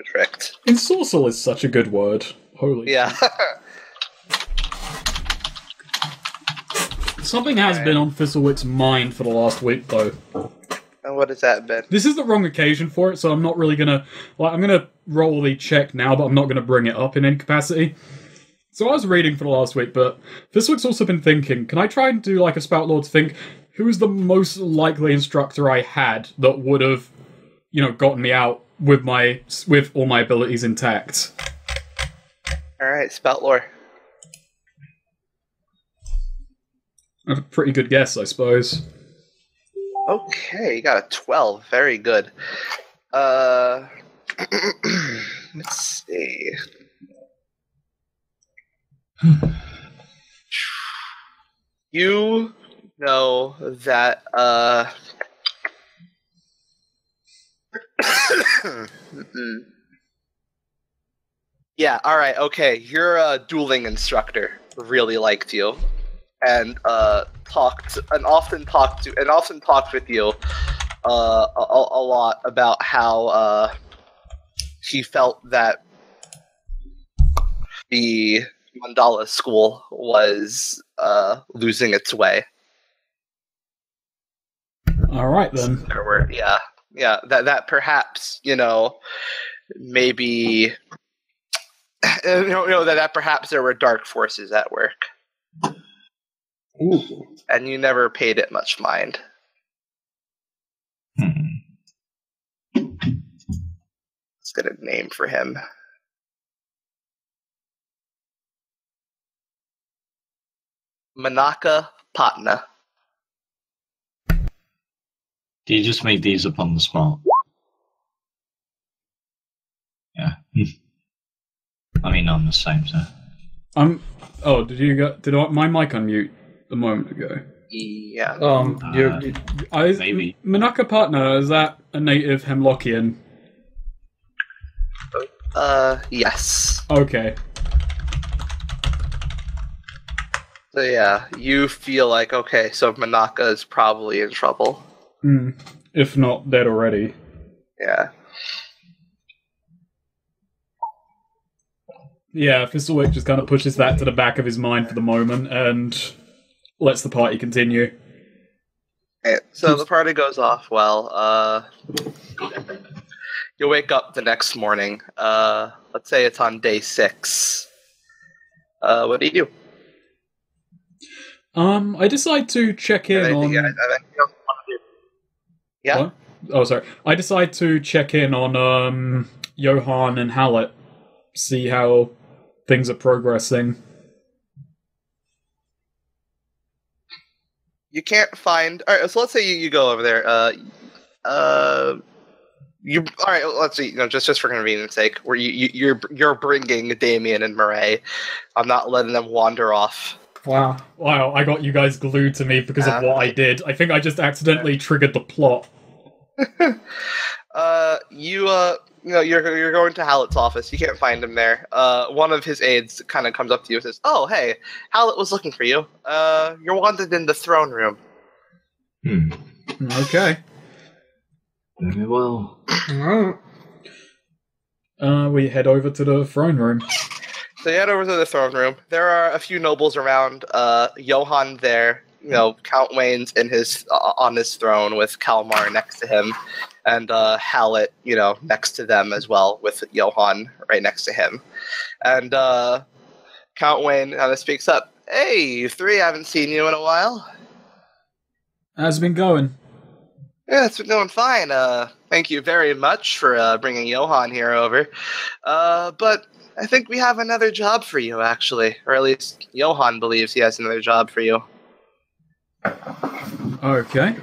Tricked. Ensorcel is such a good word. Holy Yeah. Something has been on Thistlewick's mind for the last week, though. And what has that been? This is the wrong occasion for it, so I'm not really gonna... I'm gonna roll the check now, but I'm not gonna bring it up in any capacity. So I was reading for the last week, but Thistlewick's also been thinking, can I try and do like a Spout Lord to think, who's the most likely instructor I had that would have, gotten me out with all my abilities intact? Alright, Spout Lore. A pretty good guess, I suppose. Okay, you got a 12. Very good. Let's see. You know that, yeah, alright, okay. Your dueling instructor really liked you. And often talked with you a lot about how he felt that the Mandala school was losing its way. All right then. That perhaps maybe that perhaps there were dark forces at work. Ooh. And you never paid it much mind. Let's get a name for him. Manaka Patna. Do you just make these up on the spot? Yeah. I mean, on the same, so. Did my mic unmute a moment ago? Yeah. Maybe. Manaka Partner, is that a native Hemlockian? Yes. Okay. So yeah, you feel like, okay, so Manaka is probably in trouble. If not dead already. Yeah. Yeah, Thistlewick just kind of pushes that to the back of his mind for the moment and lets the party continue. Okay, so the party goes off well. You wake up the next morning. Let's say it's on day 6. What do you do? I decide to check in on... Yeah? What? Oh, sorry. I decide to check in on Johan and Hallett, see how things are progressing. You can't find... Alright, so let's say you go over there. Alright, let's see. Just for convenience sake, where you're bringing Damien and Murray. I'm not letting them wander off. Wow, I got you guys glued to me because of what I did. I think I just accidentally triggered the plot. You're going to Hallett's office. You can't find him there. One of his aides kind of comes up to you and says, "Oh, hey, Hallett was looking for you. You're wanted in the throne room." Okay. Very well. We head over to the throne room. So you head over to the throne room. There are a few nobles around. Johan there. Count Wayne's on his throne with Kalmar next to him, and Hallett, next to them as well, with Johan right next to him. And Count Wayne kind of speaks up. "Hey, you three, I haven't seen you in a while." How's it been going? Yeah, it's been going fine. Thank you very much for bringing Johan here over. But I think we have another job for you, actually. Or at least Johan believes he has another job for you. Okay.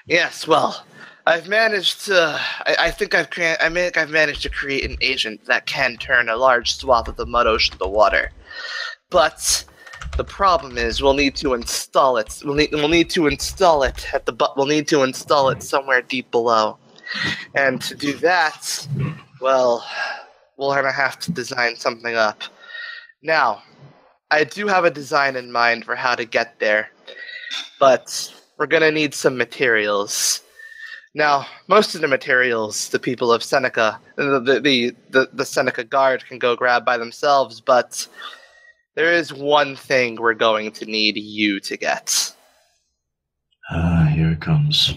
Yes, well, I've managed to... I think I've managed to create an agent that can turn a large swath of the mud ocean to water. But... the problem is, we'll need to install it. We'll need to install it We'll need to install it somewhere deep below. And to do that, well, we're gonna have to design something up. Now, I do have a design in mind for how to get there, but we're gonna need some materials. Now, most of the materials the people of Seneca, the Seneca Guard can go grab by themselves, but there is one thing we're going to need you to get. Here it comes.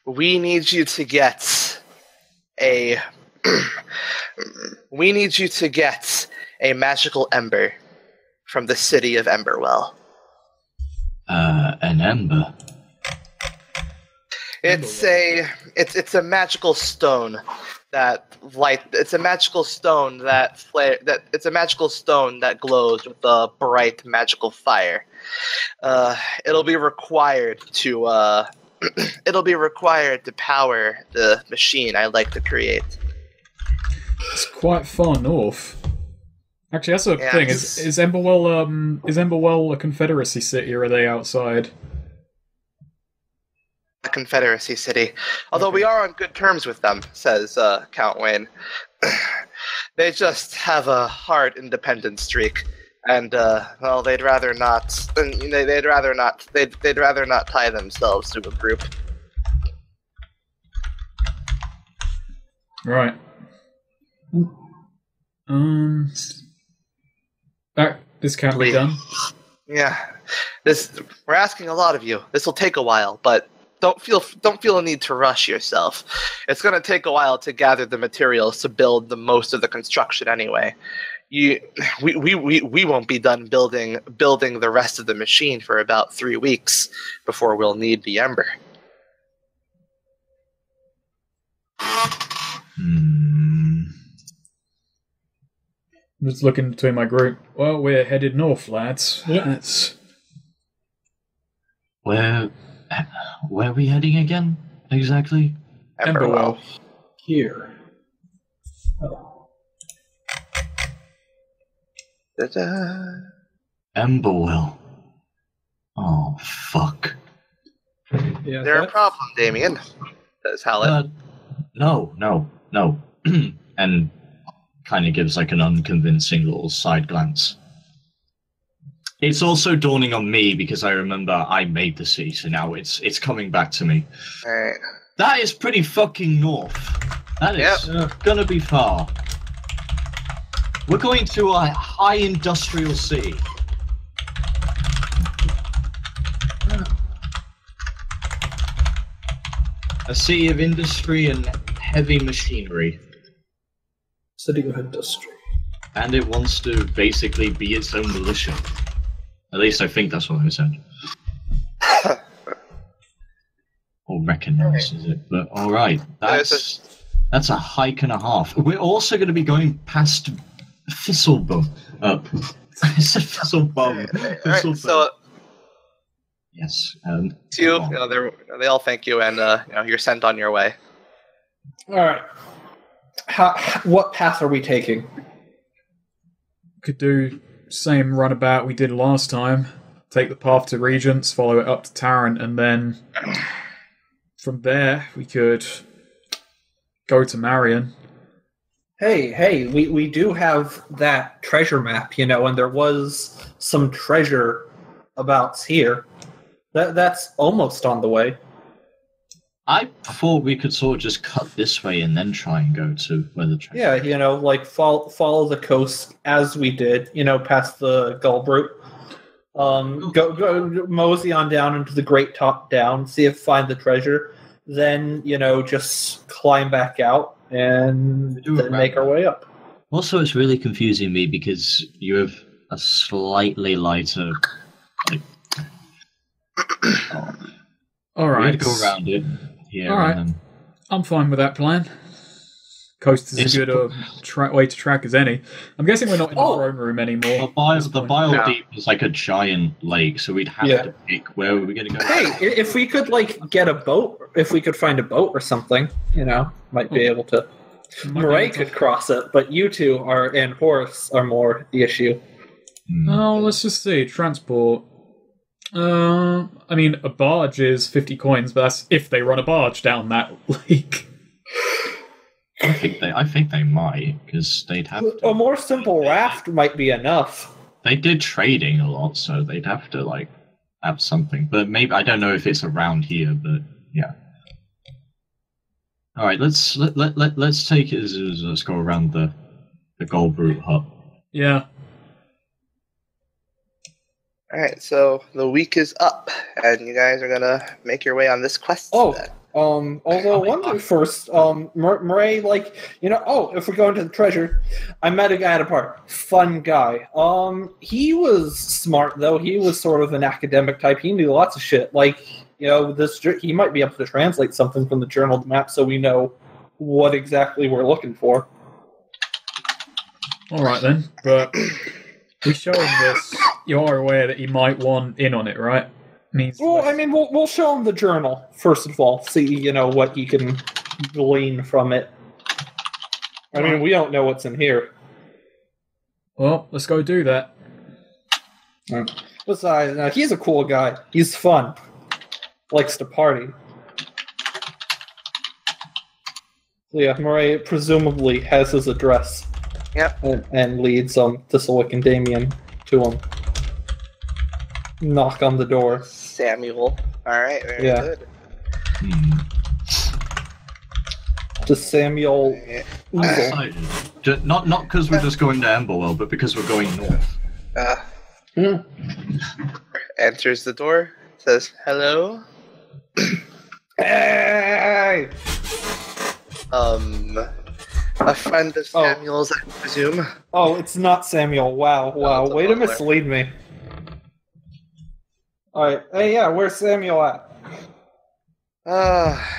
We need you to get a we need you to get a magical ember from the city of Emberwell. An ember? It's a magical stone it's a magical stone that glows with a bright magical fire. It'll be required to power the machine I like to create. It's quite far north. Actually, that's the thing. Is Emberwell a Confederacy city, or are they outside? A Confederacy city. Although we are on good terms with them, says Count Wayne. They just have a hard independence streak, and well, they'd rather not. They'd rather not tie themselves to a group. Right. This can't be done. Yeah, we're asking a lot of you. This will take a while, but don't feel a need to rush yourself. It's going to take a while to gather the materials to build the most of the construction anyway. We won't be done building the rest of the machine for about 3 weeks before we'll need the ember. I'm just looking between my group. Well, we're headed north, lads. Yeah. Where are we heading again? Exactly? Emberwell. Here. Oh. Emberwell. Oh, fuck. Yeah, They're a problem, Damien, says Hallett. No. And kind of gives like an unconvincing little side glance. It's also dawning on me because I remember I made the city, so now it's coming back to me. Alright. That is pretty fucking north. That is gonna be far. We're going to a high industrial city. A city of industry and heavy machinery. City of industry. And it wants to basically be its own militia. At least I think that's what I said. Or recognises it, but alright. That's a hike and a half. We're also going to be going past Thistlebum. I said Thistlebum. Alright, so yes. they all thank you, and you're sent on your way. All right. What path are we taking? Could do same runabout we did last time. Take the path to Regents, follow it up to Tarrant, and then from there we could go to Marion. Hey, we do have that treasure map, and there was some treasure abouts here. That's almost on the way. I thought we could sort of just cut this way and then try and go to where the treasure. Yeah, like follow the coast as we did, past the Gullbrute. Go mosey on down into the Great Top Down, find the treasure, then just climb back out and then make our way up. Also, it's really confusing me because you have a slightly lighter. All right, we'd go around it. Here. All right, I'm fine with that plan. Coast is a good way to track as any. I'm guessing we're not in the throne room anymore. The Bile Deep is like a giant lake, so we'd have to pick where we're going to go. Hey, if we could get a boat, if we could find a boat or something, might be able to. Murray could cross it, but you two and Horace are more the issue. Oh, let's just see. Transport. I mean, a barge is 50 coins, but that's if they run a barge down that lake. I think they might, because they'd have to. A more simple raft might be enough. They did trading a lot, so they'd have to have something. But maybe I don't know if it's around here. But yeah. All right, let's take it as let's go around the gold root hut. Yeah. Alright, so the week is up, and you guys are gonna make your way on this quest. Oh, then. although one thing first, Murray, if we go into the treasure, I met a guy at a park. Fun guy. He was smart, though. He was sort of an academic type. He knew lots of shit. He might be able to translate something from the journal map so we know what exactly we're looking for. Alright then, but we show him this. You are aware that he might want in on it, right? We'll show him the journal, first of all. See, what he can glean from it. We don't know what's in here. Well, let's go do that. Besides, he's a cool guy. He's fun. Likes to party. So yeah, Murray presumably has his address. Yep. And leads Thistlewick and Damien to him. Knock on the door. Samuel. Alright, very good. Does Samuel... Not because we're just going to Emberwell, but because we're going north. Enters the door, says, hello? Hey! A friend of Samuel's, I presume. Oh, it's not Samuel. Wow. Way to mislead me. Alright, hey, yeah, where's Samuel at?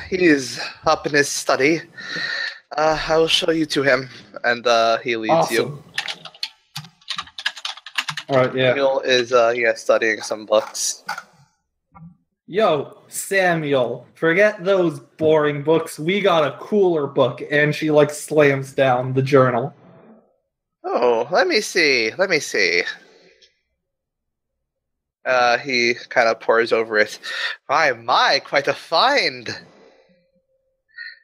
He's up in his study. I will show you to him, and he leads you. Alright, yeah. Samuel is studying some books. Yo, Samuel, forget those boring books. We got a cooler book, and she slams down the journal. Oh, let me see. He kind of pores over it. My, quite a find.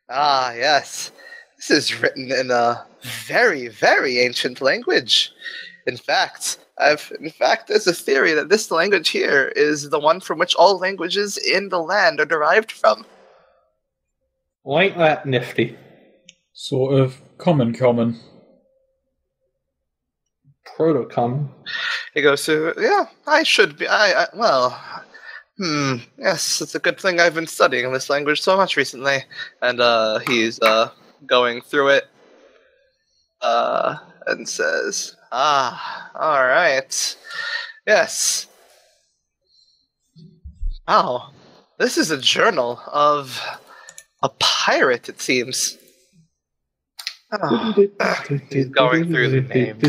Ah, yes. This is written in a very, very ancient language. In fact, there's a theory that this language here is the one from which all languages in the land are derived from. Well, ain't that nifty? Sort of common. Proto-common. He goes to, I should be, yes, it's a good thing I've been studying this language so much recently. And, he's, going through it, and says, alright. Yes. Wow. This is a journal of a pirate, it seems. Oh, he's going through the name.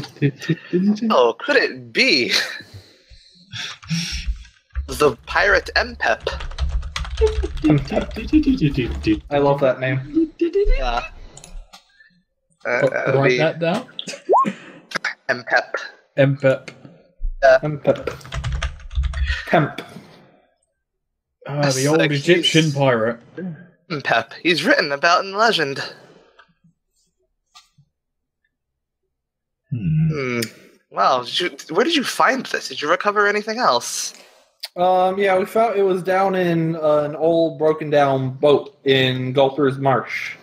Oh, could it be the pirate Mpep? I love that name. Yeah. Write that down. Mpep. Mpep. Mpep. Pemp. The old Egyptian pirate. Mpep. He's written about in legend. Wow, where did you find this? Did you recover anything else? Yeah, we found it was down in an old broken down boat in Gulper's Marsh.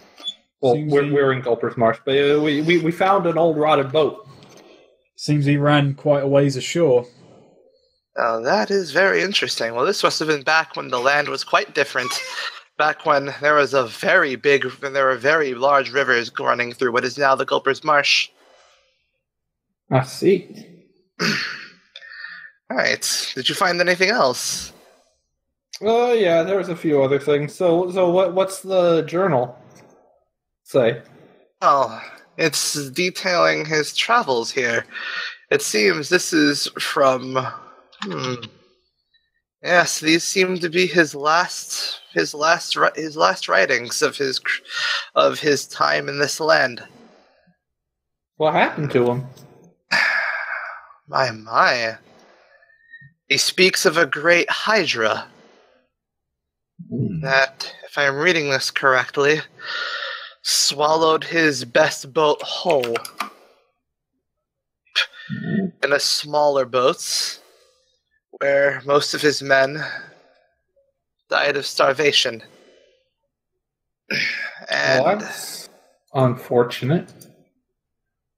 Well, we're in Gulper's Marsh, but we found an old rotted boat. Seems he ran quite a ways ashore. Oh, that is very interesting. Well, this must have been back when the land was quite different. Back when there was there were very large rivers running through what is now the Gulper's Marsh. I see. Alright. Did you find anything else? Yeah, there was a few other things. So what's the journal say? Oh, it's detailing his travels here. It seems this is from... Yes, these seem to be his last writings of his time in this land. What happened to him? My. He speaks of a great hydra that, if I'm reading this correctly, swallowed his best boat whole. And the smaller boats where most of his men died of starvation. And Well, that's unfortunate.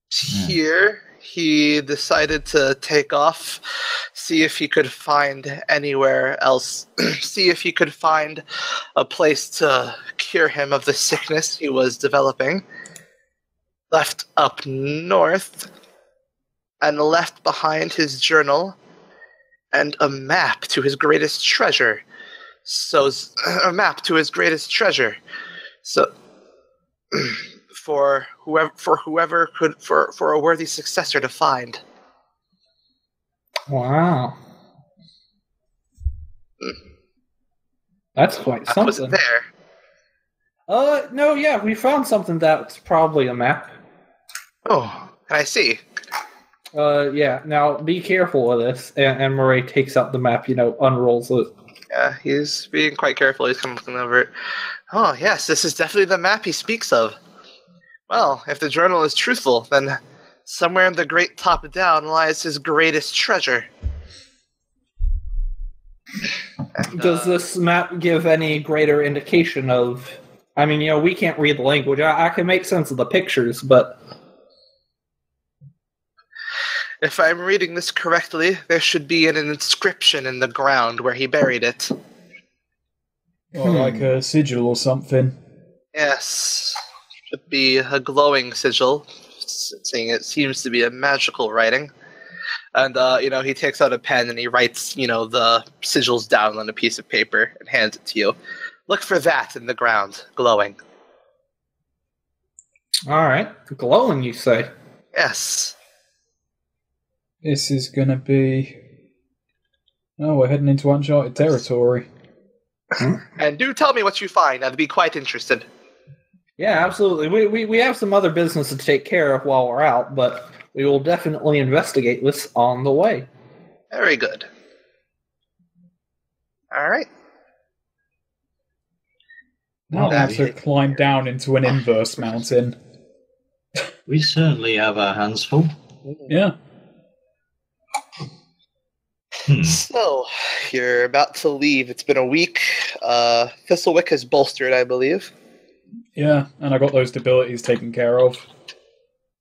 here, he decided to take off, see if he could find anywhere else, see if he could find a place to cure him of the sickness he was developing. Left up north, and left behind his journal and a map to his greatest treasure. So, a map to his greatest treasure. So, for whoever could, for a worthy successor to find. Wow. That's quite something. Was it there? No, yeah, we found something that's probably a map. Oh, can I see? Yeah, now be careful of this. And Murray takes out the map, unrolls it. Yeah, he's being quite careful. He's kind of looking over it. Oh, yes, this is definitely the map he speaks of. Well, if the journal is truthful, then somewhere in the great top down lies his greatest treasure. And, Does this map give any greater indication of... I mean, we can't read the language. I can make sense of the pictures, but... If I'm reading this correctly, there should be an inscription in the ground where he buried it. Or like a sigil or something. Yes. Should be a glowing sigil, seeing it seems to be a magical writing. And, he takes out a pen and he writes, the sigils down on a piece of paper and hands it to you. Look for that in the ground, glowing. Alright. Glowing, you say? Yes. This is gonna be... Oh, we're heading into uncharted territory. And do tell me what you find. I'd be quite interested. Yeah, absolutely. We have some other business to take care of while we're out, but we will definitely investigate this on the way. Very good. All right. Now we have to climb down into an inverse mountain. We certainly have our hands full. Yeah. So, you're about to leave. It's been a week. Thistlewick has bolstered, I believe. Yeah, and I got those debilities taken care of.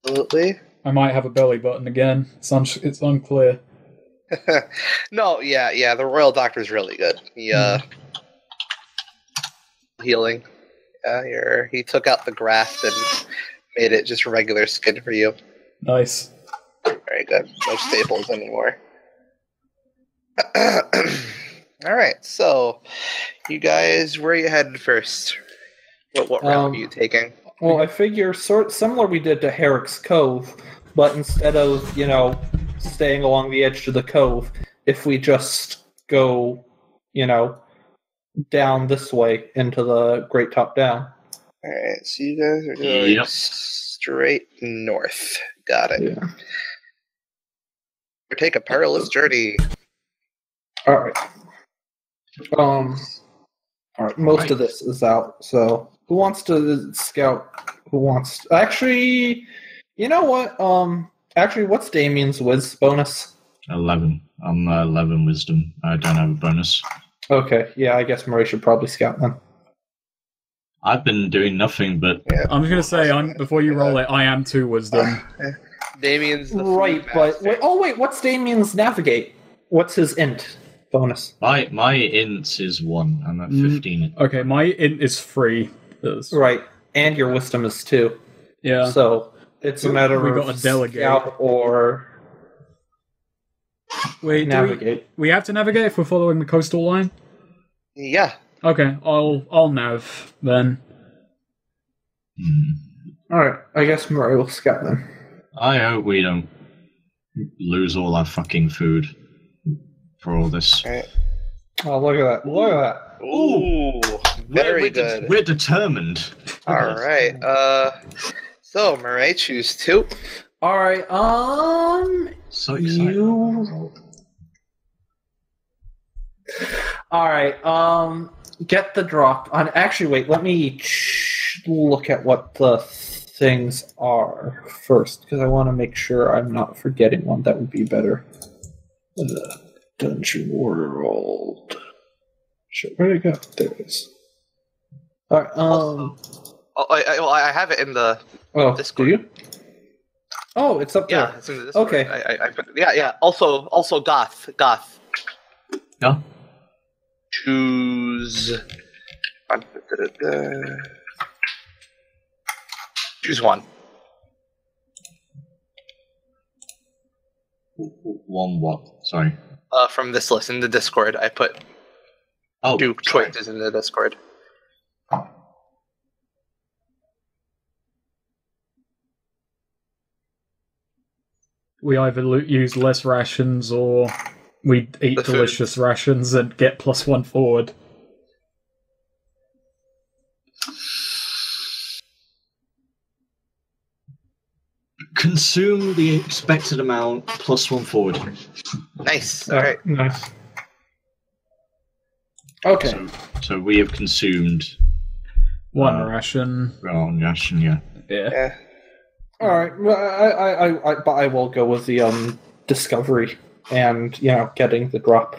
Absolutely. I might have a belly button again. It's unclear. No, yeah, the Royal Doctor's really good. He, healing. He took out the graft and made it just regular skin for you. Nice. Very good. No staples anymore. Alright, so, you guys, where are you headed first? What route are you taking? Well, I figure similar we did to Herrick's Cove, but instead of, staying along the edge of the cove, if we just go, down this way into the Great Top Down. Alright, so you guys are going straight north. Got it. Yeah. Take a perilous journey. Alright. Alright, most of this is out, so who wants to scout? Actually, you know what? What's Damien's whiz bonus? 11. I'm 11 wisdom. I don't have a bonus. Okay, yeah, I guess Murray should probably scout then. I've been doing nothing but... Yeah. I'm going to say, before you roll it, I am 2 wisdom. Damien's the right, but... Wait, what's Damien's navigate? What's his int bonus? My int is 1. I'm at 15. Okay, my int is 3. Right, and your wisdom is 2. Yeah. So, it's a matter we of got a delegate. Scout or... Wait, navigate. We have to navigate if we're following the coastal line? Yeah. Okay, I'll nav then. Alright, I guess Murray will scout then. I hope we don't lose all our fucking food for all this. Right. Oh, look at that. Look at that. Ooh, very good. We're determined. Alright, so, Murray, choose 2. Alright, So excited. Alright, get the drop on... Actually, wait, let me look at what the things are first, because I want to make sure I'm not forgetting one. That would be better. Dungeon World. Shit, where'd it go? There it is. Alright, I have it in the Discord. Do you? Oh, it's up there. Yeah, it's in the Discord. Okay. I put, yeah. Also, Goth. Yeah. Choose. Choose one. One what? Sorry. From this list in the Discord, I put two choices in the Discord. We either use less rations or we eat delicious rations and get +1 forward. Consume the expected amount +1 forward. Nice. All right. Nice. Okay. So we have consumed one ration. One ration, yeah. Yeah. All right. Well, but I will go with the discovery and getting the drop.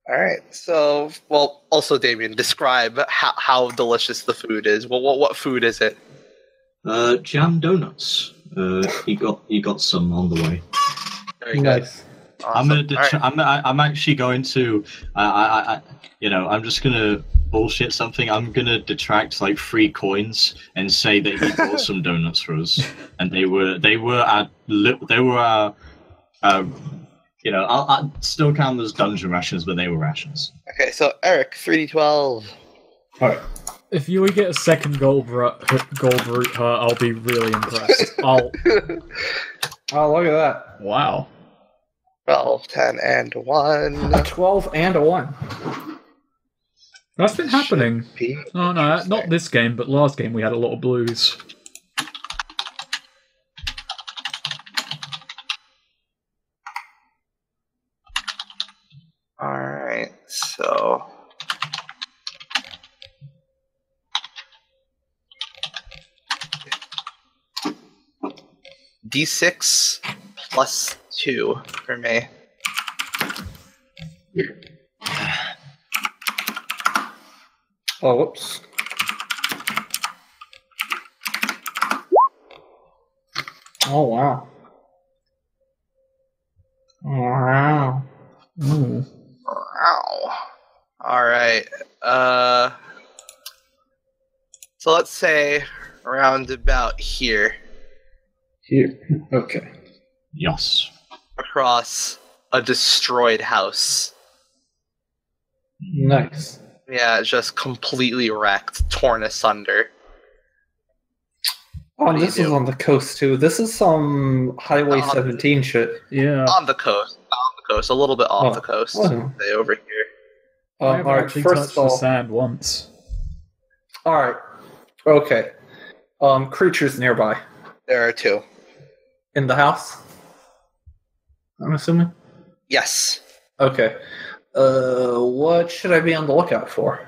All right. So, also Damien, describe how delicious the food is. Well, what food is it? Jam donuts. You got some on the way. Very nice. Good. Awesome. I'm actually going to. I'm just gonna bullshit something. I'm gonna detract like 3 coins and say that he bought some donuts for us, and they were I'll still count them as dungeon rations, but they were rations. Okay, so Eric, 3d12. All right. If you get a second gold root I'll be really impressed. Oh, look at that. Wow. 12, 10, and 1. A 12 and a 1. That's been happening. Oh no, not this game, but last game we had a lot of blues. Alright, so... D6 plus 2 for me. Oh, whoops. Oh, wow. Wow. Ooh. Wow. Alright. So let's say around about here. Here. Okay. Yes. Across a destroyed house. Nice. Yeah, just completely wrecked, torn asunder. Oh, and this is on the coast too. This is some Highway 17 shit. Yeah. On the coast. A little bit off the coast. Wow. Say over here. I've Alright, actually first touched of all, the sand once. Alright. Okay. Creatures nearby. There are 2. In the house? I'm assuming? Yes. Okay. What should I be on the lookout for?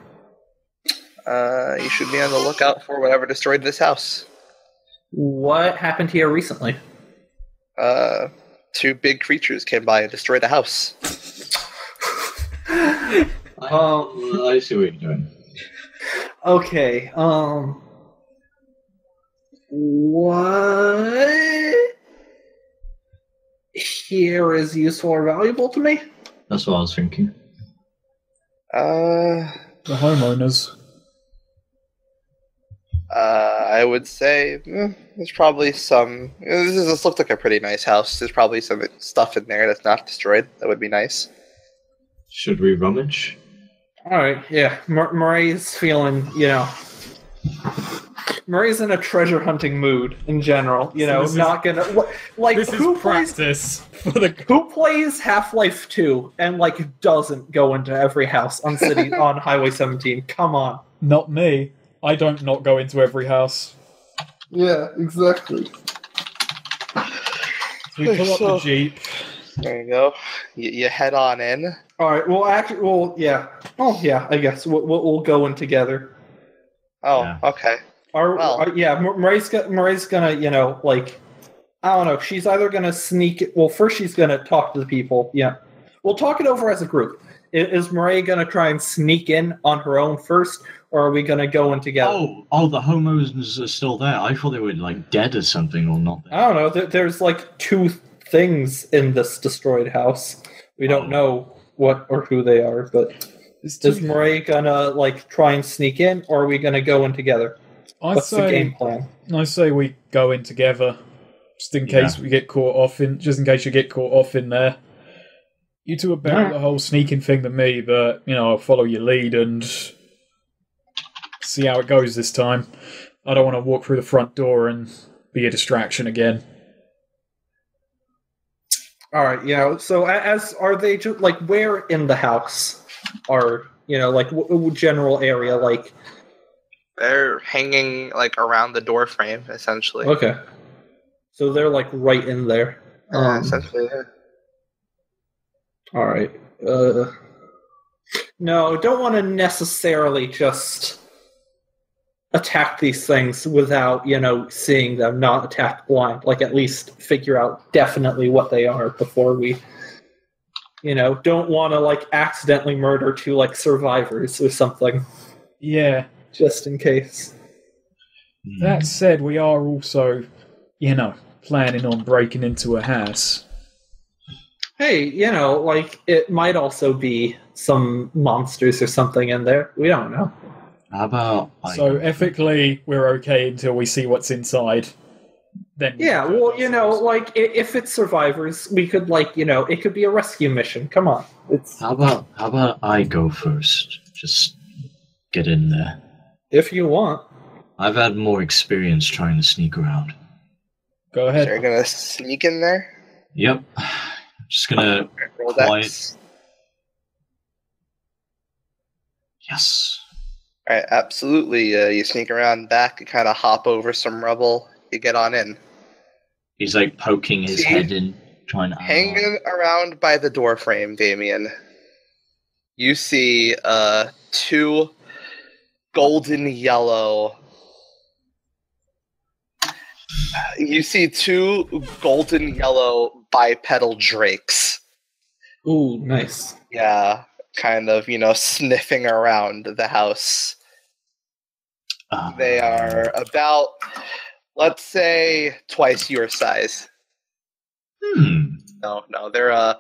You should be on the lookout for whatever destroyed this house. What happened here recently? 2 big creatures came by and destroyed the house. I see what you're doing. Okay, what here is useful or valuable to me? That's what I was thinking. The homeowners. I would say there's probably some... This looks like a pretty nice house. There's probably some stuff in there that's not destroyed. That would be nice. Should we rummage? Alright, yeah. Murray's feeling, Murray's in a treasure hunting mood in general. Not gonna... Like, This who is practice for the... Who plays Half-Life 2 and, doesn't go into every house on Highway 17? Come on. Not me. I don't not go into every house. Yeah, exactly. So we pull up the Jeep. There you go. You head on in. All right. Well, yeah. Oh, yeah. I guess we'll go in together. Oh, Yeah. okay. Murray's gonna, I don't know. She's either gonna sneak. Well, first she's gonna talk to the people. Yeah. We'll talk it over as a group. Is Murray going to try and sneak in on her own first, or are we going to go in together? Oh, the homos are still there. I thought they were like dead or something, or not. I don't know. There's like 2 things in this destroyed house. We don't know what or who they are, but is Murray going to like try and sneak in, or are we going to go in together? What's the game plan? I say we go in together, just in case we get caught off in. Just in case you get caught off in there. You two are better at the whole sneaking thing than me, but I'll follow your lead and see how it goes this time. I don't want to walk through the front door and be a distraction again. All right, so as are they just like where in the house are like general area like? They're hanging like around the door frame, essentially. Okay, so they're like right in there. Essentially, yeah. All right. No, don't want to necessarily just attack these things without, seeing them, not attack blind. Like, at least figure out definitely what they are before we, don't want to, like, accidentally murder 2, like, survivors or something. Yeah. Just in case. That said, we are also, planning on breaking into a house. Hey, like, it might also be some monsters or something in there. We don't know. How about... So, ethically, we're okay until we see what's inside. Then like, if it's survivors, we could, like, it could be a rescue mission. Come on. How about I go first? Just get in there. If you want. I've had more experience trying to sneak around. Go ahead. So you're going to sneak in there? Yep. Just gonna roll quiet. Yes. All right, absolutely. You sneak around back, you kind of hop over some rubble, you get on in. He's like poking his head in, trying to... Hanging around by the door frame, Damien, you see 2 golden yellow... You see 2 golden yellow bipedal drakes. Ooh, nice. Yeah, kind of, sniffing around the house. They are about, let's say, twice your size. No, they're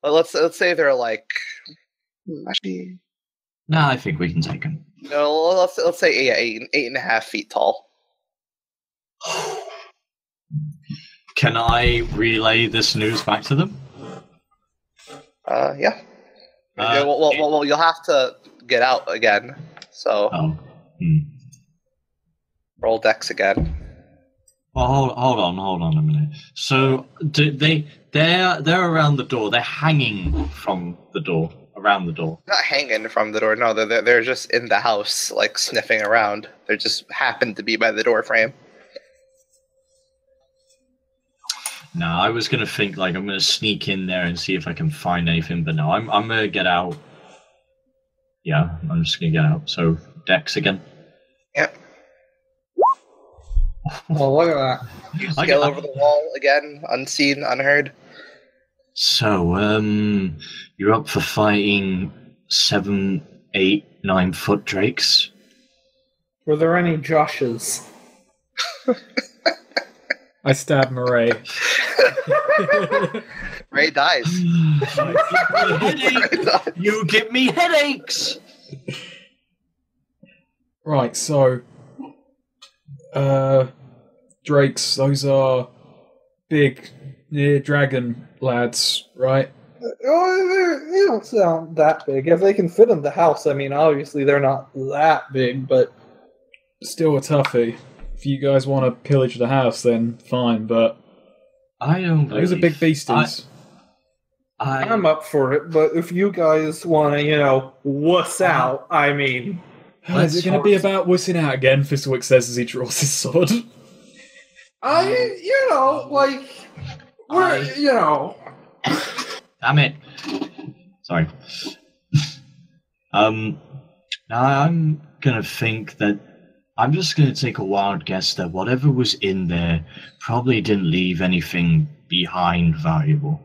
let's say they're like, actually. No, I think we can take them. No, let's say 8.5 feet tall. Can I relay this news back to them? Yeah. Well, you'll have to get out again. So, roll dex again. Well, hold on a minute. So, they're around the door. They're hanging from the door, around the door. Not hanging from the door. No, they're just in the house, like sniffing around. They just happen to be by the door frame. No, I was gonna think like I'm gonna sneak in there and see if I can find anything, but no, I'm gonna get out. Yeah, I'm just gonna get out. So Dex again. Yep. Well, look at that. You scale over the wall again, unseen, unheard. So, you're up for fighting 7, 8, 9 foot drakes? Were there any Joshes? I stab Murray. Ray dies. You give me headaches! Right, so... Drakes, those are big, near dragon lads, right? Oh, they don't sound that big. If they can fit in the house, I mean, obviously they're not that big, but... Still a toughie. If you guys want to pillage the house, then fine, but... I don't Those are big beasties. I'm up for it, but if you guys want to, wuss out, I mean... Is it going to be about wussing out again, Fistlewick says as he draws his sword. Damn it. Sorry. I'm gonna think that I'm just gonna take a wild guess that whatever was in there probably didn't leave anything behind valuable.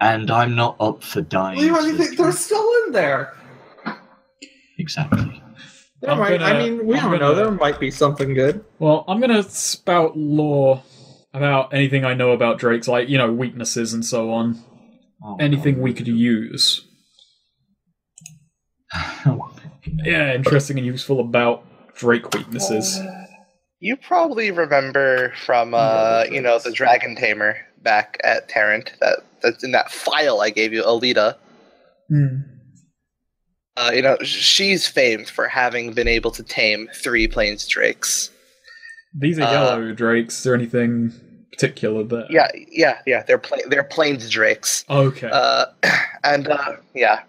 And I'm not up for dying. Leave anything. They're still in there. Exactly. There might, I mean, we don't know. There might be something good. Well, I'm gonna spout lore about anything I know about drakes, like, weaknesses and so on. Anything we could use. Yeah, interesting and useful about drake weaknesses. You probably remember from, the Dragon Tamer back at Tarrant, that's in that file I gave you, Alita. She's famed for having been able to tame 3 plains drakes. These are yellow drakes. Is there anything particular there? Yeah. They're plains drakes. Okay. Yeah.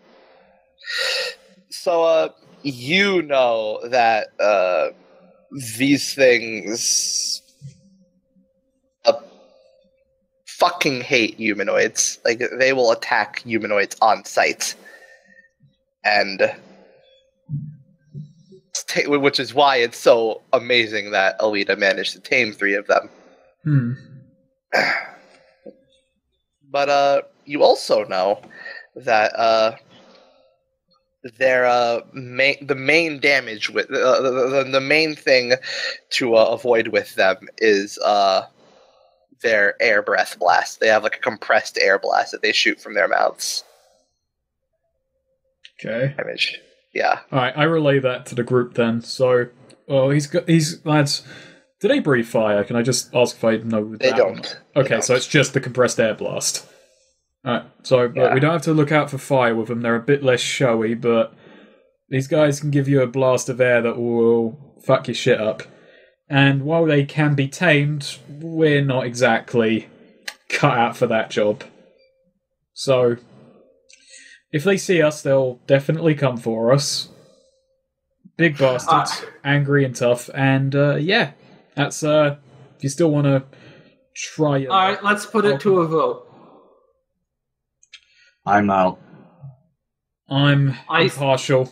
So, you know that these things fucking hate humanoids. Like, they will attack humanoids on sight. And which is why it's so amazing that Alita managed to tame 3 of them. But you also know that the main damage with the main thing to avoid with them is their air breath blast. They have like a compressed air blast that they shoot from their mouths. Okay. Damage. Yeah. Alright, I relay that to the group then. So, lads, do they breathe fire? Can I just ask if I know They that? don't. Okay, so it's just the compressed air blast. Alright, so we don't have to look out for fire with them. They're a bit less showy, but these guys can give you a blast of air that will fuck your shit up. And while they can be tamed, we're not exactly cut out for that job. So, if they see us, they'll definitely come for us. Big bastards, angry and tough, and that's if you still want to try it. Alright, let's put it to a vote. I'm out. I'm impartial.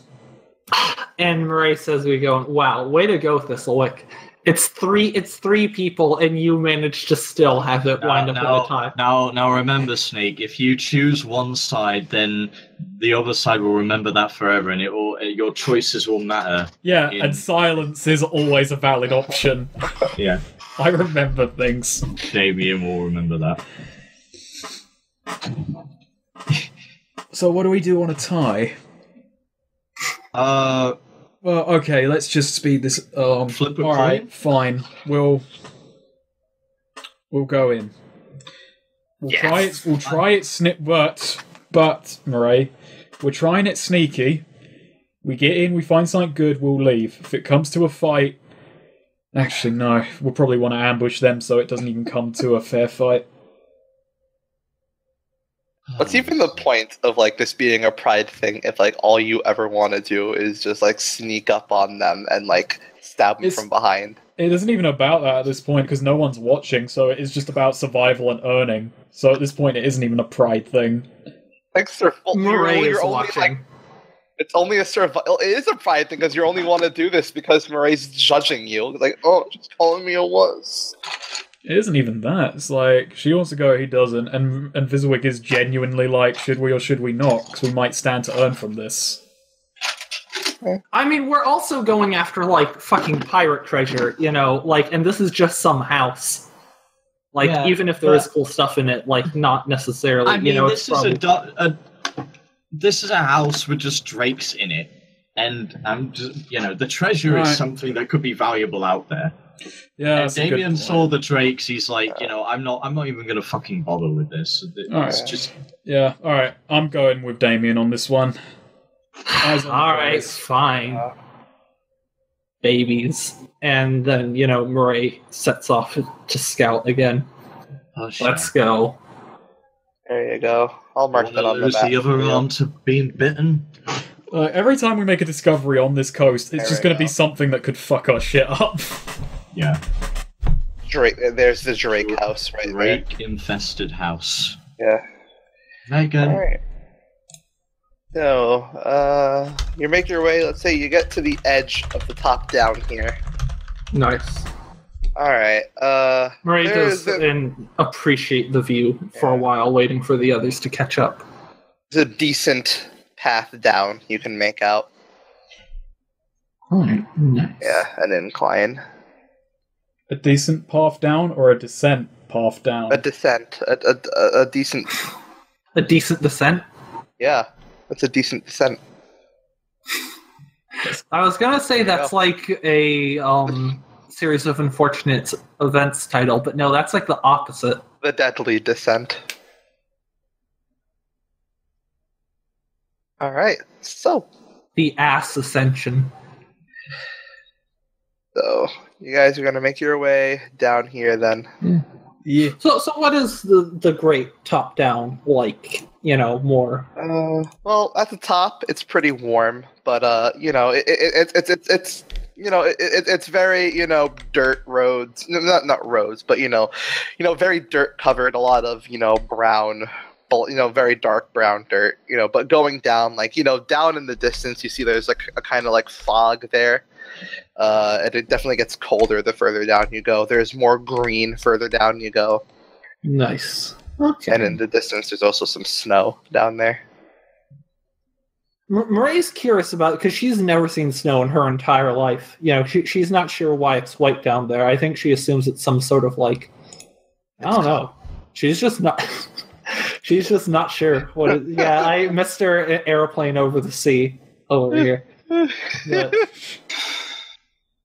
And Murray says we go, wow, way to go, Thistlewick. It's three people, and you managed to still have it wind up in a tie. Now remember, Snake, if you choose one side, then the other side will remember that forever, and your choices will matter. Yeah, and silence is always a valid option. Yeah. I remember things. Damien will remember that. So what do we do on a tie? Well, okay, let's just speed this. Flip a all coin? right, fine. We'll go in. We'll try it. But Murray, we're trying it sneaky. We get in, we find something good, we'll leave. If it comes to a fight, actually no, we'll probably want to ambush them so it doesn't even come to a fair fight. What's even the point of like this being a pride thing if like all you ever want to do is just like sneak up on them and like stab them from behind? It isn't even about that at this point because no one's watching, so it is just about survival and earning. So at this point, it isn't even a pride thing. Like survival. Murray is watching. It's only a survival. It is a pride thing because you only want to do this because Murray's judging you. Like, oh, she's calling me a wuss. It isn't even that. It's like, she wants to go, he doesn't, and Vizwick is genuinely like, should we or should we not? Because we might stand to earn from this. I mean, we're also going after, like, fucking pirate treasure, and this is just some house. Like, even if there is cool stuff in it, like, not necessarily, I mean, it's probably... this is a house with just drakes in it, and the treasure is something that could be valuable out there. Yeah, and Damien saw the drakes. He's like, I'm not even gonna fucking bother with this. It's all right. I'm going with Damien on this one. All right, fine. Babies, and then Murray sets off to scout again. Let's go. There you go. I'll mark that on the map. The other arm to being bitten. Every time we make a discovery on this coast, it's just going to be something that could fuck our shit up. Yeah. Drake. There's the Drake house right there. Drake-infested house. Yeah. Megan. All right. So, you make your way. Let's say you get to the edge of the top down here. Nice. Alright, Murray there's does and appreciate the view for a while, waiting for the others to catch up. a decent path down you can make out. Alright, nice. Yeah, an incline. A decent path down or a descent path down? A descent. A decent... A decent descent? Yeah, that's a decent descent. I was gonna say that's like a series of unfortunate events title, but no, that's like the opposite. The deadly descent. Alright, so The ass ascension. you guys are gonna make your way down here then. Yeah. So what is the great top down like? You know, more. Well, at the top it's pretty warm, but you know, it's it's very, you know, dirt roads, not roads, but you know, very dirt covered, a lot of, you know, brown, you know, very dark brown dirt, you know, but going down, like, you know, down in the distance, you see there's like a kind of like fog there. And it definitely gets colder the further down you go. There's more green further down you go. Nice. Okay. And in the distance, there's also some snow down there. Maria's curious about it because she's never seen snow in her entire life. You know, she's not sure why it's white down there. I think she assumes it's some sort of like, I don't know. She's just not. She's just not sure what. I missed her airplane over the sea over here. But,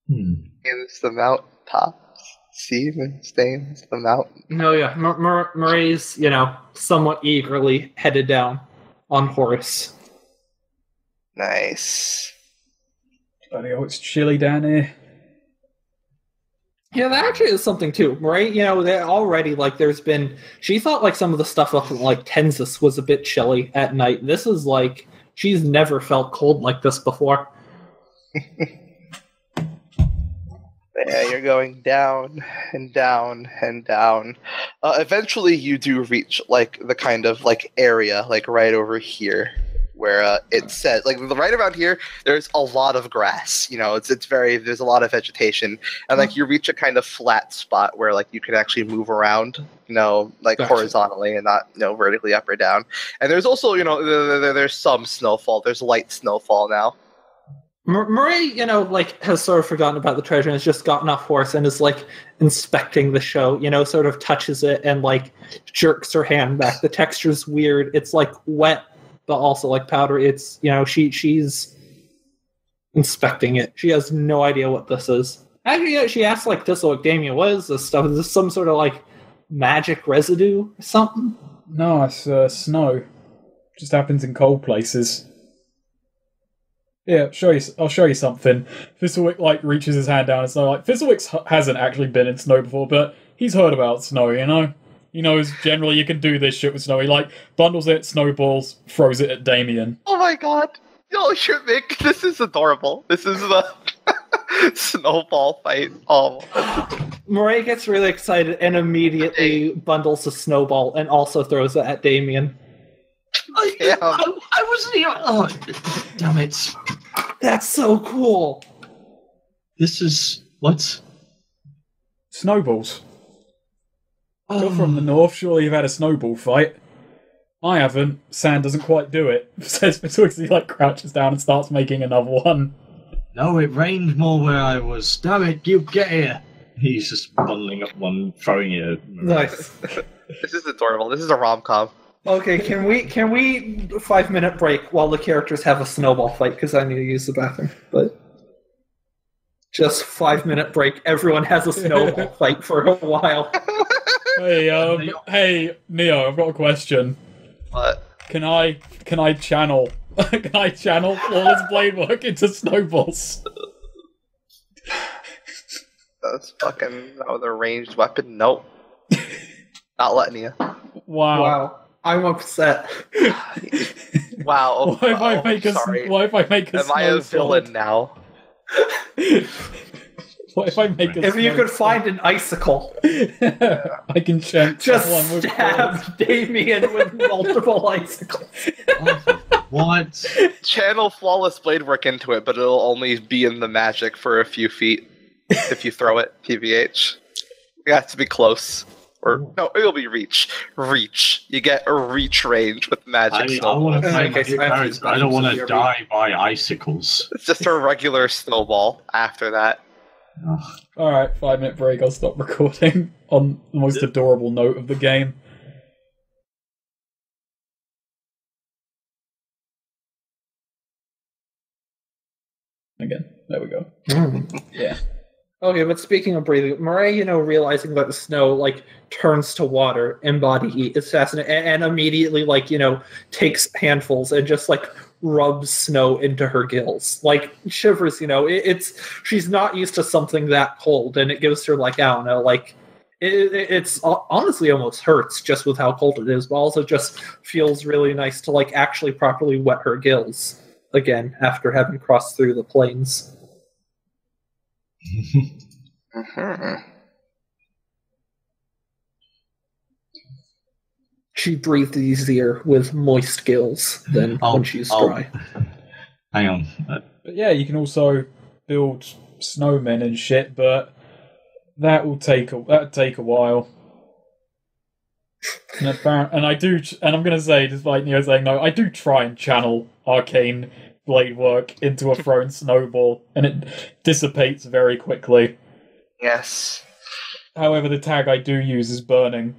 It's the mountain tops. Steven stains the mountain. no, yeah. Maria's, you know, somewhat eagerly headed down on horse. Nice. Bloody hell, it's chilly down here. Yeah, that actually is something too, right? You know, they're already like there's been. She thought like some of the stuff up in like Tensas was a bit chilly at night. This is like she's never felt cold like this before. Yeah, you're going down and down and down. Eventually, you do reach like the kind of like area like right over here where it says like right around here. There's a lot of grass. You know, it's very there's a lot of vegetation, and like you reach a kind of flat spot where like you can actually move around. You know, like Gotcha. horizontally and not vertically up or down. And there's also there's some snowfall. There's light snowfall now. Murray, you know, like has sort of forgotten about the treasure and has just gotten off horse and is like inspecting the show. You know, sort of touches it and like jerks her hand back. The texture's weird. It's like wet, but also like powdery. It's she's inspecting it. She has no idea what this is. Actually, yeah, she asks like this, like Damien, what is this stuff? Is this some sort of like magic residue or something? No, it's snow. Just happens in cold places. Yeah, I'll show you something. Thistlewick like reaches his hand down in snow. Like Thistlewick hasn't actually been in snow before, but he's heard about snow. You know, he knows generally you can do this shit with snow. He like bundles it, snowballs, throws it at Damien. Oh my god! Yo, this is adorable. This is the snowball fight. Oh. Murray gets really excited and immediately bundles a snowball and also throws it at Damien. I wasn't here. Oh, damn it! That's so cool. This is what? Snowballs. You're from the north. Surely you've had a snowball fight. I haven't. Sand doesn't quite do it. Says Twixie, he like crouches down and starts making another one. No, it rained more where I was. Damn it! You get here. He's just bundling up one, throwing it at Murray. Nice. This is adorable. This is a rom-com. Okay, can we 5-minute break while the characters have a snowball fight? Because I need to use the bathroom. But just 5-minute break. Everyone has a snowball fight for a while. Hey, Neo, I've got a question. What? Can I channel? Can I channel flawless blade work into snowballs? That's fucking that was a ranged weapon. Nope. Not letting you. Wow. I'm upset. Wow. Oh, Why if I make a Am I a villain now? What if I make a If you could find an icicle, I can chant just someone with stab Damien with multiple icicles. What? Channel flawless blade work into it, but it'll only be in the magic for a few feet if you throw it. TBH. You have to be close. Or no, it'll be reach. Reach. You get a reach range with magic I snowballs. want to play Okay, so I have to my use I don't want to buttons. die by icicles. It's just a regular snowball after that. Ugh. Alright, 5-minute break, I'll stop recording on the most adorable note of the game. Again, there we go. Yeah. Okay, but speaking of breathing, Murray, realizing that the snow turns to water in body heat is fascinating, and immediately takes handfuls and just rubs snow into her gills, shivers. It's she's not used to something that cold, and it gives her I don't know, it's honestly almost hurts just with how cold it is, but also just feels really nice to actually properly wet her gills again after having crossed through the plains. Mhm. She breathed easier with moist gills than when she's dry. Hang on. But yeah, you can also build snowmen and shit, but that'd take a while. And I'm gonna say, despite Neo saying no, I do try and channel arcane blade work into a thrown snowball, and it dissipates very quickly. Yes. However, the tag I do use is burning.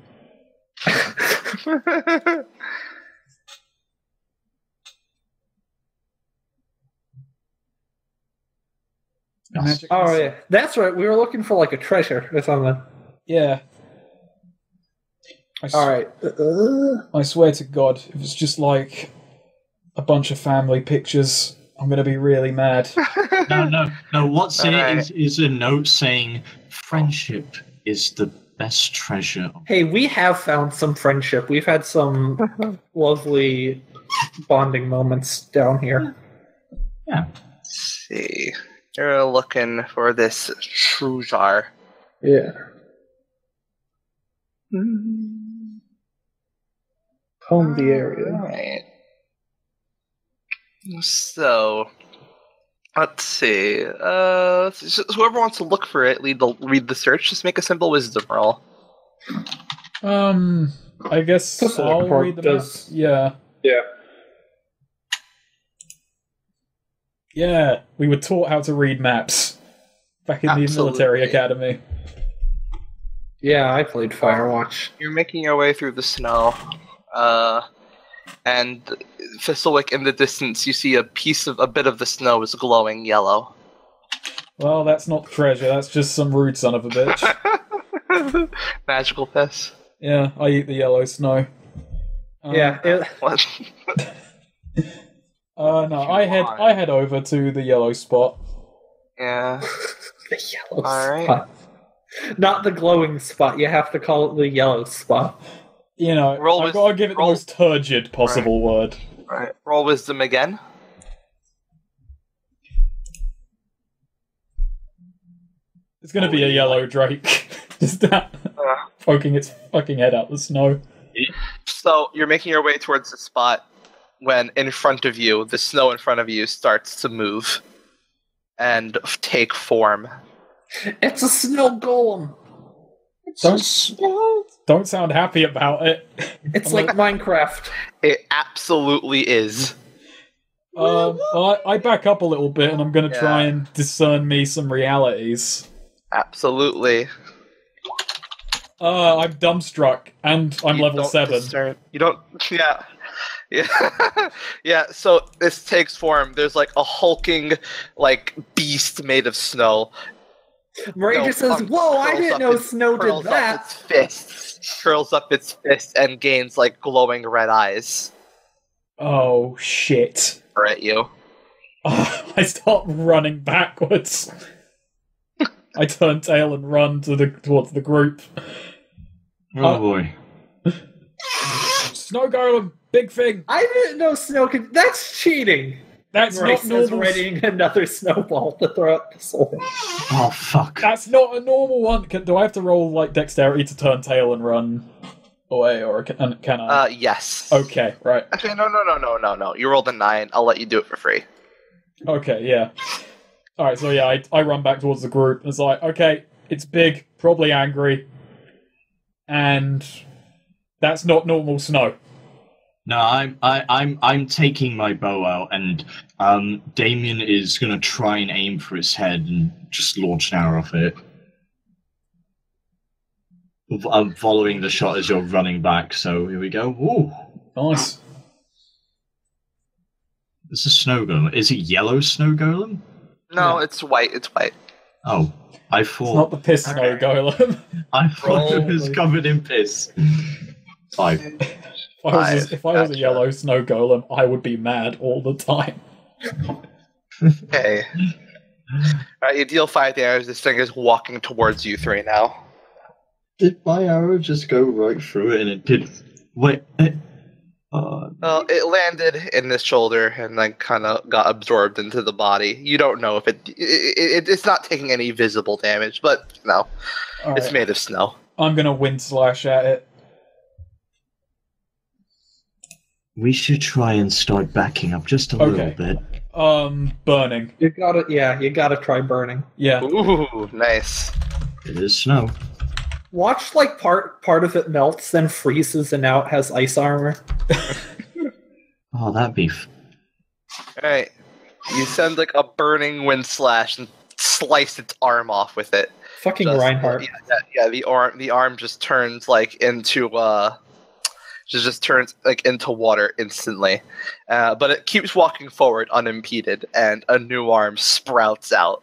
Magic Oh yeah, that's right. We were looking for a treasure or something. Yeah. All right. I swear to God, if it's just a bunch of family pictures, I'm gonna be really mad. No. What's in Alright. it is a note saying friendship is the best treasure. Hey, we have found some friendship. We've had some lovely bonding moments down here. Yeah. Let's see. You're looking for this Trujar. Yeah. Home the area. Alright. So, let's see. Whoever wants to look for it, read the search. Just make a simple wisdom roll. I guess That's what I'll report read the does. map. Yeah. Yeah. Yeah, we were taught how to read maps back in the Absolutely. military academy. Yeah, I played Firewatch. You're making your way through the snow, and Thistlewick in the distance. You see a bit of the snow is glowing yellow. Well, that's not treasure, that's just some rude son of a bitch. Magical piss. Yeah, I eat the yellow snow. Yeah. What? No, I head over to the yellow spot. Yeah. The yellow All spot. Not the glowing spot. You have to call it the yellow spot. You know, I've got to give it the most turgid possible word. Right. Roll wisdom again. It's gonna be a yellow drake. Just poking its fucking head out the snow. So you're making your way towards the spot when in front of you, the snow in front of you starts to move and take form. It's a snow golem. Don't sound happy about it. It's like Minecraft. It absolutely is. I back up a little bit, and I'm gonna try and discern me some realities. Absolutely. I'm dumbstruck, and I'm level 7. You don't. Yeah. Yeah. Yeah. So this takes form. There's a hulking, beast made of snow. Murray just says, "Whoa! I didn't know snow did that." Its fists, curls up its fist, and gains glowing red eyes. Oh shit! At you. I start running backwards. I turn tail and run towards the group. Oh boy. Snow golem, big thing. I didn't know snow could. That's cheating. That's Murray not says, normal. readying another snowball to throw at the soul. Oh fuck. That's not a normal one. Do I have to roll dexterity to turn tail and run away, or can I? Yes. Okay, right. Actually, no. You rolled a 9. I'll let you do it for free. Okay, yeah. Alright, so yeah, I run back towards the group. It's okay, it's big, probably angry. and that's not normal snow. No, I'm taking my bow out, and Damien is gonna try and aim for its head and just launch an arrow off it. I'm following the shot as you're running back, so here we go. Ooh, Nice. this is snow golem. Is it yellow snow golem? No, it's white. It's white. Oh, I It's thought not the piss snow golem. I thought it was Roll. covered in piss. 5. If I was a yellow snow golem, I would be mad all the time. Okay. Alright, you deal 5 damage. This thing is walking towards you 3 now. Did my arrow just go right through it? And it did. Wait. Well, it landed in the shoulder and then kind of got absorbed into the body. You don't know if it's not taking any visible damage, but no, All it's right. made of snow. I'm gonna wind slash at it. We should try and start backing up just a little bit. Burning. You gotta try burning. Yeah. Ooh, nice. It is snow. Watch like part of it melts, then freezes, and now it has ice armor. Oh, that'd be. Alright. You send like a burning wind slash and slice its arm off with it. Fucking Reinhardt. Yeah, the arm just turns like into just turns like into water instantly. But it keeps walking forward unimpeded, and a new arm sprouts out.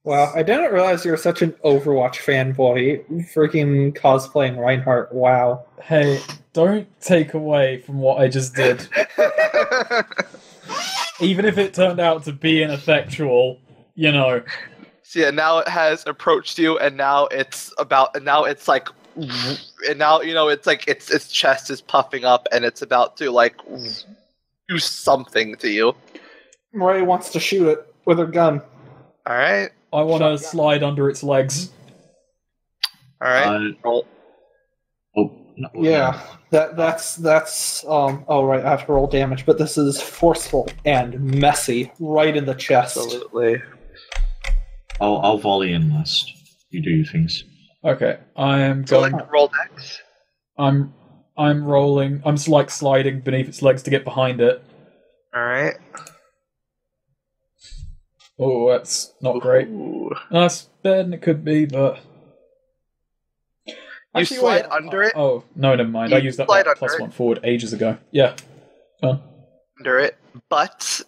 Wow, I didn't realize you were such an Overwatch fanboy. Freaking cosplaying Reinhardt. Wow. Hey, don't take away from what I just did. Even if it turned out to be ineffectual, you know. So yeah, now it has approached you, and now it's like, and now it's like its chest is puffing up, and it's about to like do something to you. Murray wants to shoot it with her gun. All right, I want to slide under its legs. all right. Roll. No, Yeah, that's oh right, I have to roll damage, but this is forceful and messy, right in the chest. Absolutely. I'll volley in last. You do your things. Okay, I am So going. like roll dex. I'm rolling. I'm like sliding beneath its legs to get behind it. All right. Oh, that's not great. Ooh. That's better than it could be, but You Actually, slide wait. under it. Oh no, never mind. I You used that slide like, under +1 it. forward ages ago. Yeah. Under it, but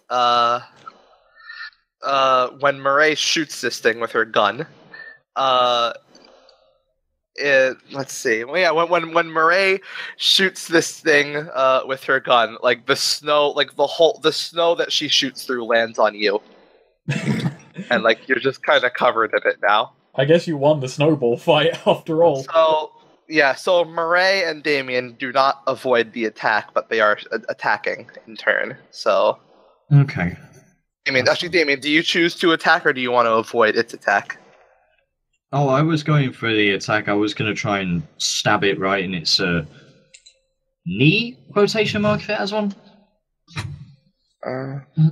when Murray shoots this thing with her gun, let's see. Well, yeah, when Murray shoots this thing with her gun, like the snow, like the snow that she shoots through lands on you, and like you're just kind of covered in it now. I guess you won the snowball fight after all. So yeah, so Murray and Damien do not avoid the attack, but they are attacking in turn. So, Okay. Damien, do you choose to attack or do you want to avoid its attack? Oh, I was going for the attack. I was going to try and stab it right in its knee, quotation mark, if it has one.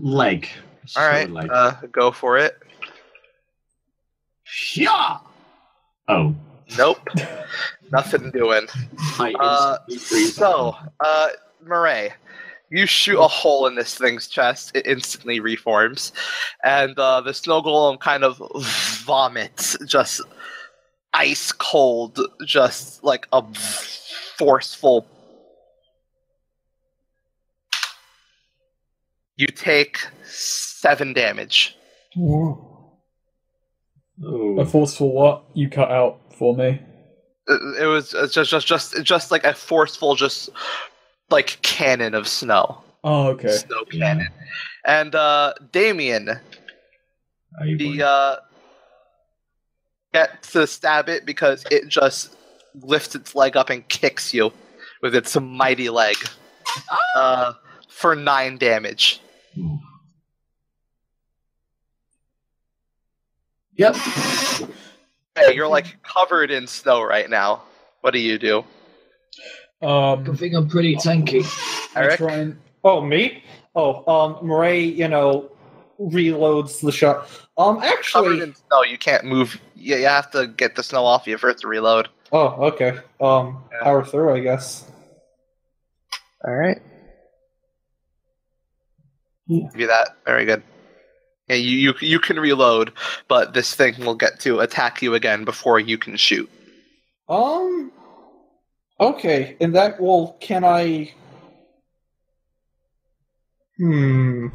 Leg. All right, Leg. go for it. Yeah! Oh. Nope, nothing doing. So, Murray, you shoot a hole in this thing's chest. It instantly reforms, and the snow golem kind of vomits, just ice cold, just like a forceful. You take 7 damage. A forceful what? You cut out for me. It was just like a forceful, just like cannon of snow. Oh, okay. Snow cannon. And Damien, get to stab it because it just lifts its leg up and kicks you with its mighty leg for 9 damage. Yep. Hey, you're like covered in snow right now. What do you do? I think I'm pretty tanky. I Eric? try and Oh, me? Oh, Murray, reloads the shot. Covered Actually, in snow, you can't move. You have to get the snow off you for it to reload. oh, okay. Power through, I guess. All right. Do that. Very good. Yeah, you can reload, but this thing will get to attack you again before you can shoot. Okay, and that will. Can I? In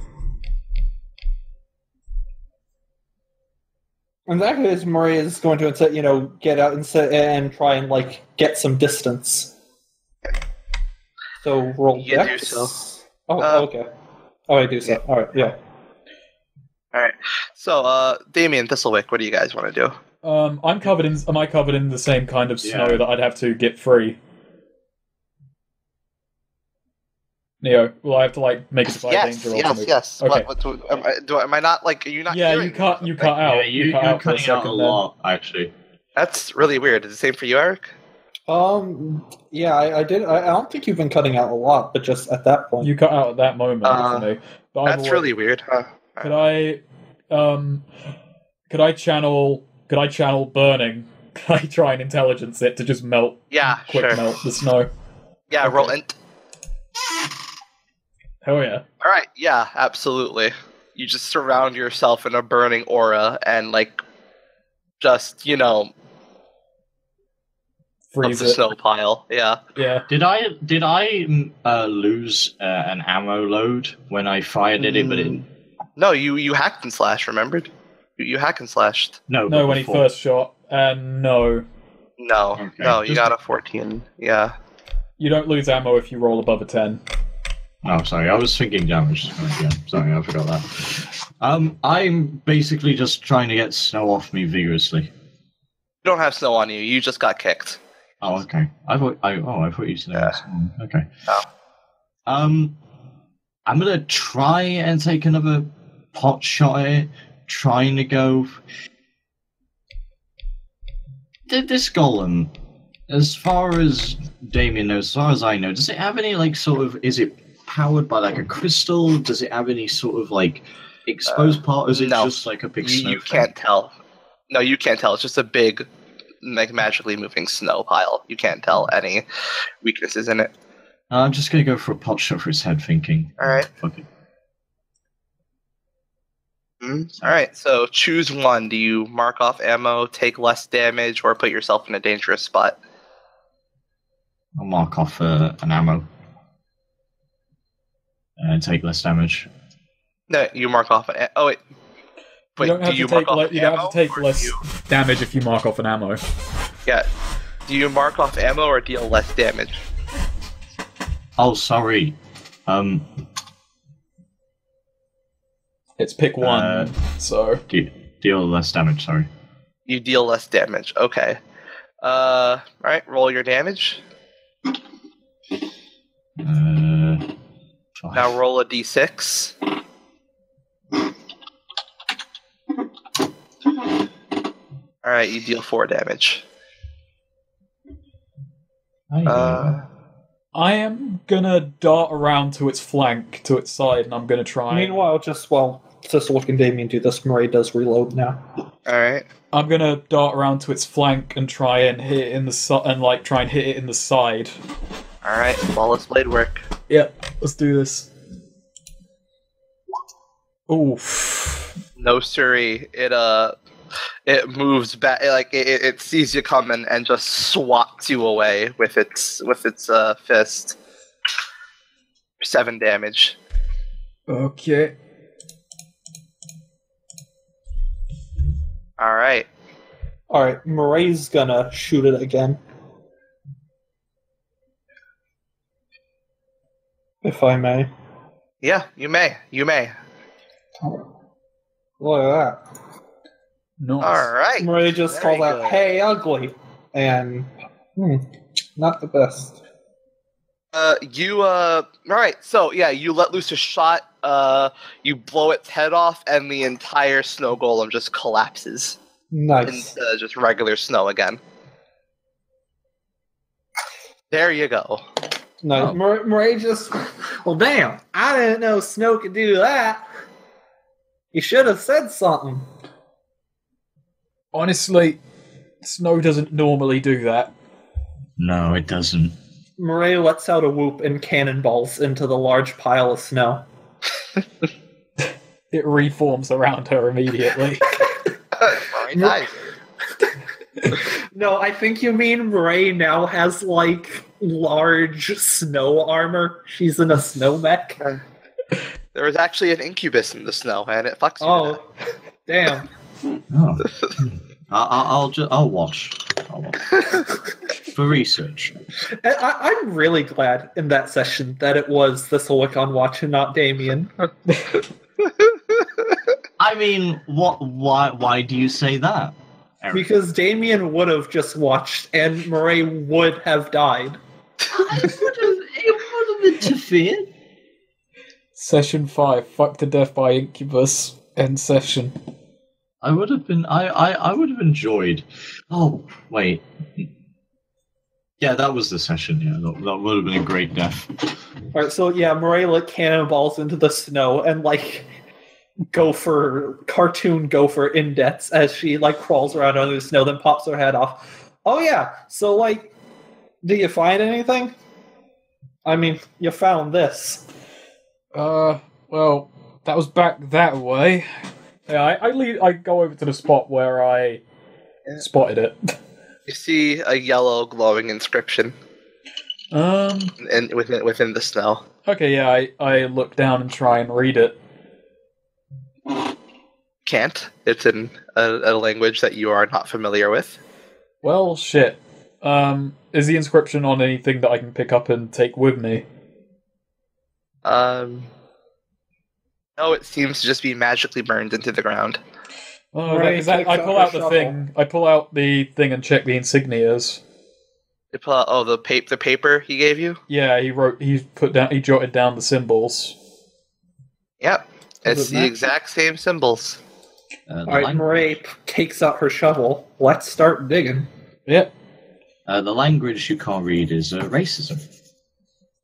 that case, Maria is going to, get out and try and get some distance. So roll You dex. do so. Oh, okay. Oh, I do so. Yeah. All right, yeah. All right. So, Damien, Thistlewick, what do you guys want to do? Am I covered in the same kind of snow Yeah. that I'd have to get free? Neo, will I have to make a survive danger roll? Yes. Okay. Am I not Are you not? Yeah, hearing you cut me? out. Yeah, you you're cut out for a cutting out a second lot, actually. That's really weird. Is it the same for you, Eric? Yeah, I did. I don't think you've been cutting out a lot, but just at that point. You cut out at that moment for me. But That's really weird, huh? Could I channel burning? Could I try and intelligence it to just melt? Yeah, quick sure. melt the snow. Yeah, Okay. roll int. Hell yeah! All right. Yeah, absolutely. You just surround yourself in a burning aura and just of Freeze the it. snow pile. Yeah. Yeah. Did I lose an ammo load when I fired at it? But it No, you hacked and slashed. Remembered? You hack and slashed. No, when he first shot. No. No, Okay. no, you got a 14. Yeah. You don't lose ammo if you roll above a 10. Oh, sorry, I was thinking damage. Yeah, sorry, I forgot that. I'm basically just trying to get snow off me vigorously. You don't have snow on you. You just got kicked. Oh, okay. I thought you said that. Okay. Oh. I'm gonna try and take another pot shot at it, trying to go. This golem, as far as Damien knows, as far as I know, does it have any is it powered by a crystal? Does it have any sort of exposed part? Or is it no. just a big snow? You can't tell. No, you can't tell. It's just a big, magically moving snow pile. You can't tell any weaknesses in it. I'm just gonna go for a pot shot for his head, thinking. All right. Fuck it. All right. So choose one. Do you mark off ammo, take less damage, or put yourself in a dangerous spot? I'll mark off an ammo and take less damage. No, you mark off. Oh wait. Wait. You don't have Do you to take mark off you don't ammo, have to take or less do you- damage if you mark off an ammo. Yeah. Do you mark off ammo or deal less damage? Oh, sorry. It's pick one, so Deal less damage. Sorry. You deal less damage. Okay. All right. Roll your damage. Five. Now roll a d6. All right. You deal 4 damage. I am gonna dart around to its flank, to its side, and I'm gonna try. Meanwhile, just while Thistlewick and Damien do this, Murray does reload now. All right. I'm gonna dart around to its flank and try and hit it in the try and hit it in the side. All right. Flawless blade work. Yep, let's do this. Oof. No siree. It moves back. It sees you coming and just swats you away with its fist. 7 damage. Okay. All right. Alright, Murray's gonna shoot it again. If I may. Yeah, you may. Look at that. Nice. All right. Murray just Very called out, good. "Hey, ugly," and not the best. All right, so yeah, you let loose a shot, you blow its head off, and the entire snow golem just collapses Nice. into just regular snow again. There you go. No, Oh. Murray just. Well, damn! I didn't know snow could do that. You should have said something. Honestly, snow doesn't normally do that. No, it doesn't. Murray lets out a whoop and cannonballs into the large pile of snow. It reforms around her immediately. Very nice. No, I think you mean Murray now has, like, large snow armor. She's in a snow mech. There was actually an incubus in the snow, and it fucks you. Oh, damn. Oh. I'll watch. For research. I'm really glad in that session that it was the Silicon Watch and not Damien. I mean, why do you say that, Eric? Because Damien would have just watched and Murray would have died. It would have interfered. Session 5, fucked to death by incubus. End session. I would have been. I would have enjoyed. Oh wait. Yeah, that was the session. Yeah, that would have been a great death. All right, so yeah, Murray let cannonballs into the snow and like cartoon gopher indents as she like crawls around under the snow, then pops her head off. Oh yeah, so like, do you find anything? I mean, you found this. Well, that was back that way. Yeah, I go over to the spot where I spotted it. You see a yellow glowing inscription. And within the snow. Okay, yeah, I look down and try and read it. Can't. It's in a language that you are not familiar with. Well, shit. Is the inscription on anything that I can pick up and take with me? No, it seems to just be magically burned into the ground. Oh, Right, I pull out the thing. I pull out the thing and check the insignias. You pull out, the paper he gave you? Yeah, he jotted down the symbols. Yep. Does It's it the match? exact same symbols. All right, Murray takes out her shovel. Let's start digging. Yep. The language you can't read is racism.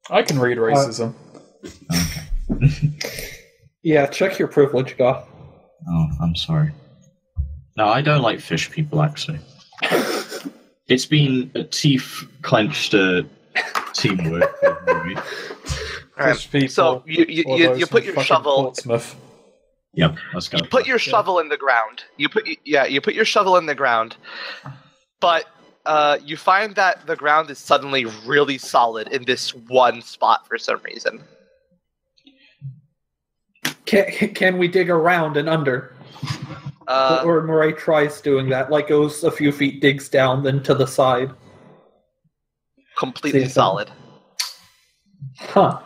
I can read racism. Yeah, check your privilege, Goth. Oh, I'm sorry. No, I don't like fish people, actually. It's been a teeth-clenched teamwork with me. Alright, People, so you put your shovel. Portsmouth. Yep, let's go. You put your shovel in the ground. You put your shovel in the ground, but you find that the ground is suddenly really solid in this one spot for some reason. Can we dig around and under? Or Murray tries doing that, like goes a few feet, digs down, then to the side. Completely solid. Huh.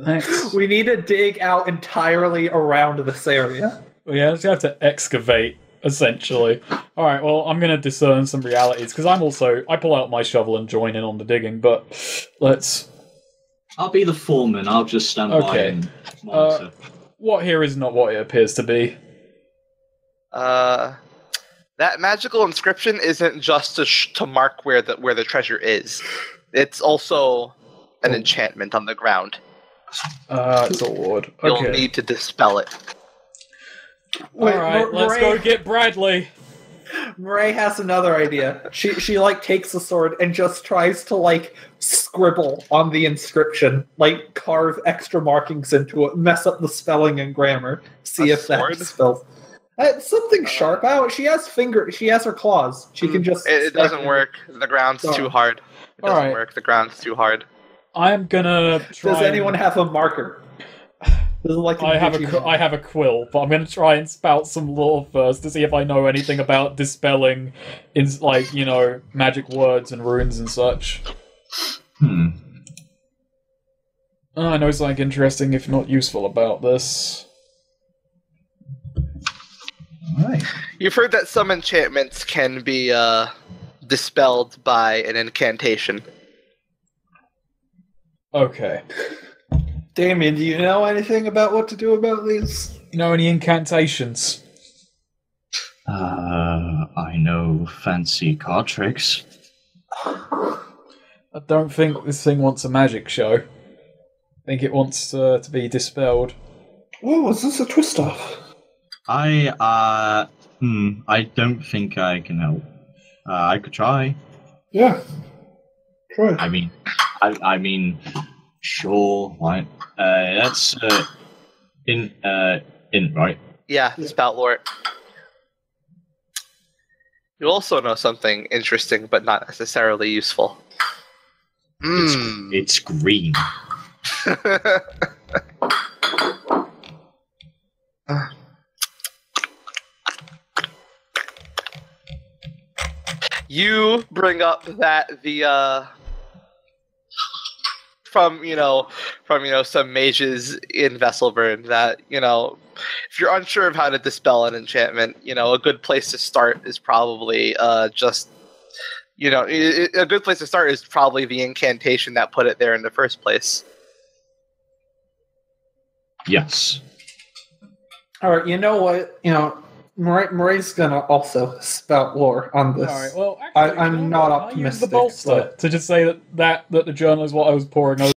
Thanks. We need to dig out entirely around this area. Well, yeah, just have to excavate, essentially. Alright, well, I'm going to discern some realities, because I pull out my shovel and join in on the digging, but let's... I'll be the foreman, I'll just stand by and monitor. What here is not what it appears to be. That magical inscription isn't just to mark where the treasure is. It's also an enchantment on the ground. It's a ward. Okay. You'll need to dispel it. Alright, let's go get Bradley. Murray has another idea. She like takes a sword and just tries to like scribble on the inscription, like carve extra markings into it, mess up the spelling and grammar, see if that spells. Something sharp out. She has her claws. She can just. It doesn't work. The ground's too hard. It doesn't work. The ground's too hard. I'm gonna try. Does anyone have a marker? Like I have a quill, but I'm going to try and spout some lore first to see if I know anything about dispelling, magic words and runes and such. I know something interesting, if not useful, about this. Alright. You've heard that some enchantments can be dispelled by an incantation. Okay. Damien, do you know anything about what to do about these? You know any incantations? I know fancy card tricks. I don't think this thing wants a magic show. I think it wants to be dispelled. Oh, is this a twist off? I don't think I can help. I could try. Yeah. Try. I mean, sure. Right. That's in right. Yeah, Spout Lord. You also know something interesting, but not necessarily useful. It's green. You bring up that the from some mages in Vesselburn that if you're unsure of how to dispel an enchantment, a good place to start is probably a good place to start is probably the incantation that put it there in the first place. Yes. All right. You know what? Murray's gonna also spout lore on this. All right. Well, actually, I'm not I use optimistic. the bolster to just say that the journal is what I was pouring over.